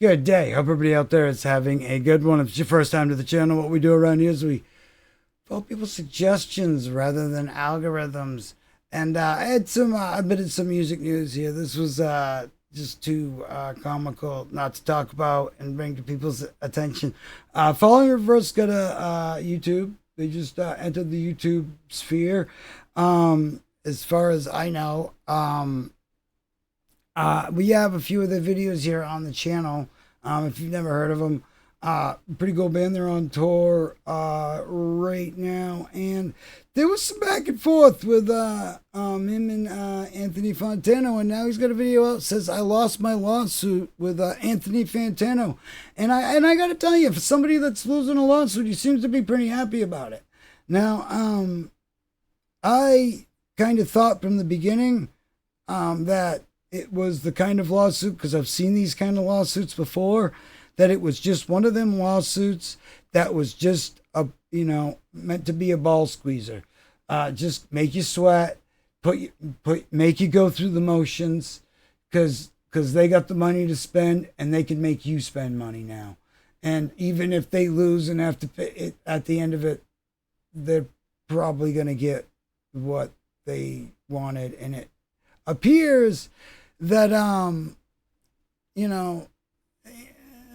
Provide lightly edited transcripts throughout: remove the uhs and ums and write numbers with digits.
Good day. Hope everybody out there is having a good one. If it's your first time to the channel, what we do around here is we follow people's suggestions rather than algorithms. And I had some, a bit of some music news here. This was just too comical not to talk about and bring to people's attention. Falling in Reverse got a YouTube. They just entered the YouTube sphere. As far as I know, we have a few of their videos here on the channel. If you've never heard of them, pretty cool band. They're on tour right now, and there was some back and forth with him and Anthony Fantano, and now he's got a video out that says I lost my lawsuit with Anthony Fantano, and I got to tell you, for somebody that's losing a lawsuit, he seems to be pretty happy about it. Now, I kind of thought from the beginning that it was the kind of lawsuit, because I've seen these kind of lawsuits before, that it was just one of them lawsuits that was just meant to be a ball squeezer, just make you sweat, make you go through the motions, because they got the money to spend and they can make you spend money now. And even if they lose and have to pay it at the end of it, they're probably going to get what they wanted. And it appears that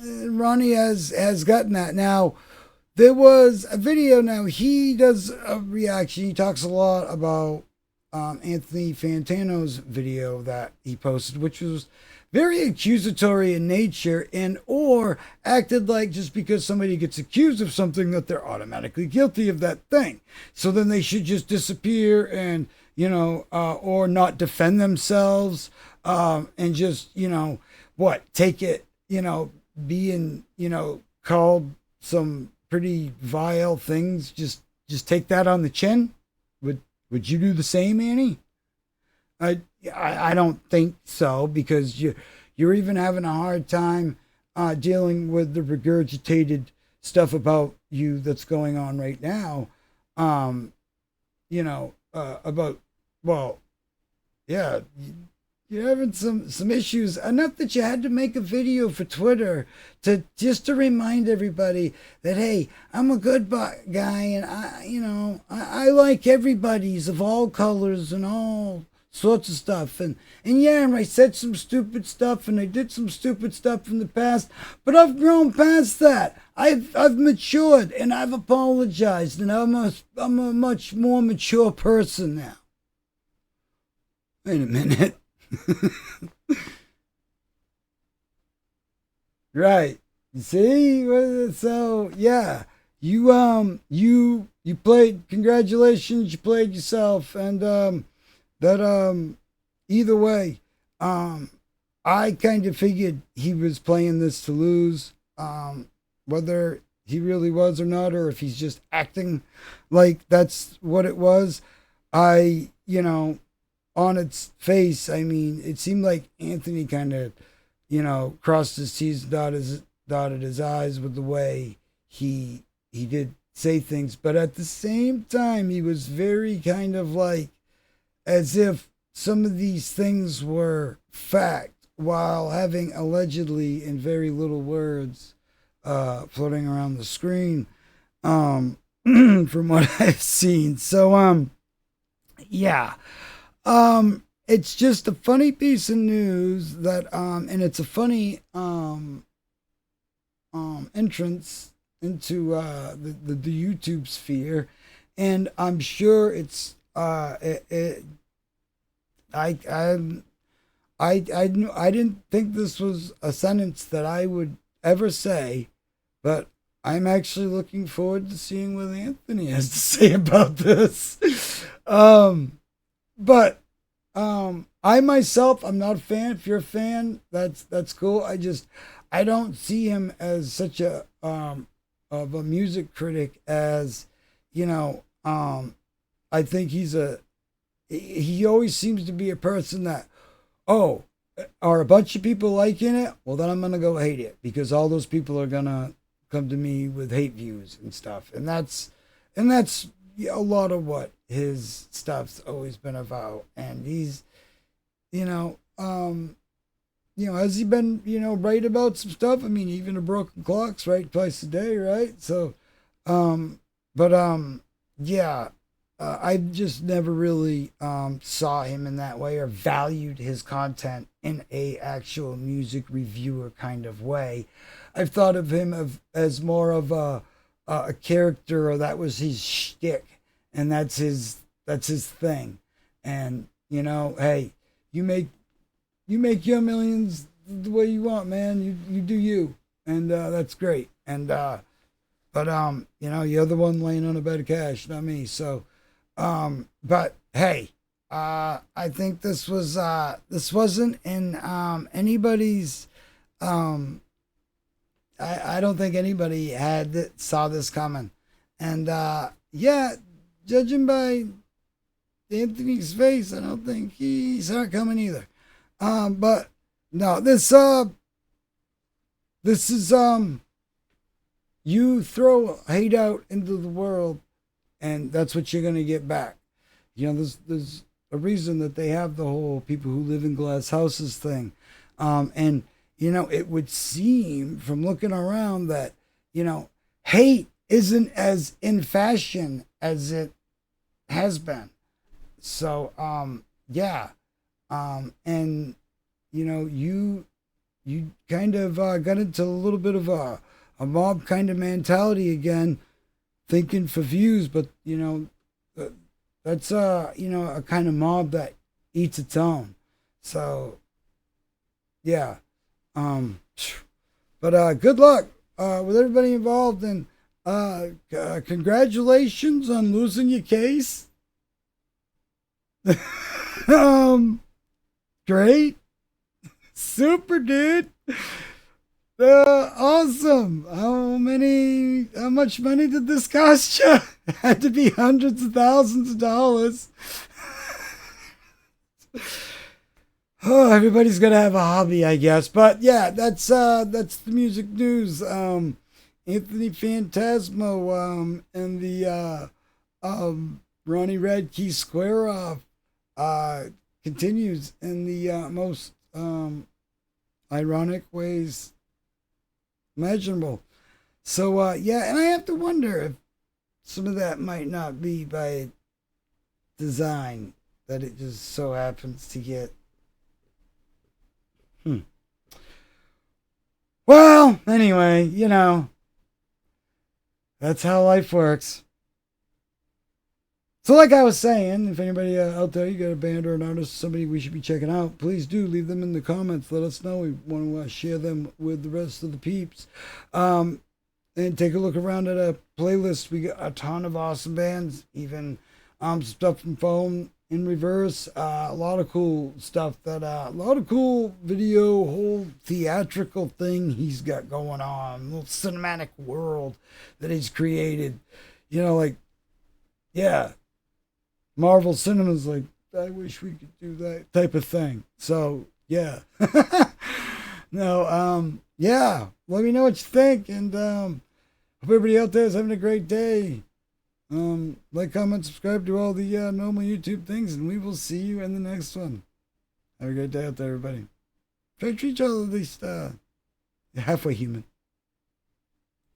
Ronnie has gotten that. Now, there was a video. Now, he does a reaction. He talks a lot about Anthony Fantano's video that he posted, which was very accusatory in nature, and or acted like just because somebody gets accused of something that they're automatically guilty of that thing. So then they should just disappear and, or not defend themselves, and just, take it, being, called some pretty vile things. Just take that on the chin. Would you do the same, Annie? I don't think so, because you're even having a hard time dealing with the regurgitated stuff about you that's going on right now. About, well, yeah, you're having some issues, enough that you had to make a video for Twitter to remind everybody that, hey, I'm a good guy, and I like everybody's of all colors and all sorts of stuff, and yeah, and I said some stupid stuff, and I did some stupid stuff in the past, but I've grown past that. I've matured, and I've apologized, and I'm a much more mature person now. Wait a minute. Right. You see? So yeah, you played. Congratulations, you played yourself, and that either way, I kind of figured he was playing this to lose, whether he really was or not, or if he's just acting like that's what it was. On its face, I mean, it seemed like Anthony kind of, crossed his T's and dotted his I's with the way he did say things. But at the same time, he was very kind of like, as if some of these things were fact, while having allegedly, in very little words, floating around the screen, from what I've seen. So, yeah. It's just a funny piece of news that, and it's a funny, entrance into, the YouTube sphere. And I'm sure it's, I didn't think this was a sentence that I would ever say, but I'm actually looking forward to seeing what Anthony has to say about this. But I myself, I'm not a fan. If you're a fan, that's cool. I don't see him as such a of a music critic as, I think he always seems to be a person that, oh, are a bunch of people liking it? Well, then I'm gonna go hate it, because all those people are gonna come to me with hate views and stuff, and that's a lot of what his stuff's always been about. And he's, has he been, right about some stuff? I mean, even a broken clock's right twice a day, right? So, but yeah, I just never really saw him in that way or valued his content in a actual music reviewer kind of way. I've thought of him as more of a character, or that was his shtick, and that's his thing. And hey, you make your millions the way you want, man. You do you, and that's great. And but you're the one laying on a bed of cash, not me. So, but hey, I think this wasn't in anybody's. I don't think anybody saw this coming, and yeah, judging by Anthony's face, I don't think he saw it coming either. But no, this is you throw hate out into the world, and that's what you're gonna get back. There's a reason that they have the whole people who live in glass houses thing, and it would seem from looking around that hate isn't as in fashion as it has been. So yeah, and you kind of got into a little bit of a mob kind of mentality again, thinking for views, but that's a kind of mob that eats its own. So yeah, but good luck with everybody involved, and congratulations on losing your case. Great, super, dude. Awesome. How much money did this cost you? It had to be hundreds of thousands of dollars. Oh, everybody's gonna have a hobby, I guess. But yeah, that's the music news. Anthony Phantasmo, and the Ronnie Radke square off continues in the most ironic ways imaginable. So yeah, and I have to wonder if some of that might not be by design, that it just so happens to get. Well, anyway, that's how life works. So like I was saying, if anybody out there, you got a band or an artist, somebody we should be checking out, please do leave them in the comments. Let us know. We want to share them with the rest of the peeps. And take a look around at a playlist. We got a ton of awesome bands, even stuff from Phone in Reverse. A lot of cool stuff, a lot of cool video, whole theatrical thing he's got going on. Little cinematic world that he's created. Yeah. Marvel Cinema's like, I wish we could do that type of thing. So yeah. No, yeah. Let me know what you think, and hope everybody out there is having a great day. Like, comment, subscribe to all the normal YouTube things, and we will see you in the next one. Have a great day out there, everybody. Try to treat y'all at least halfway human.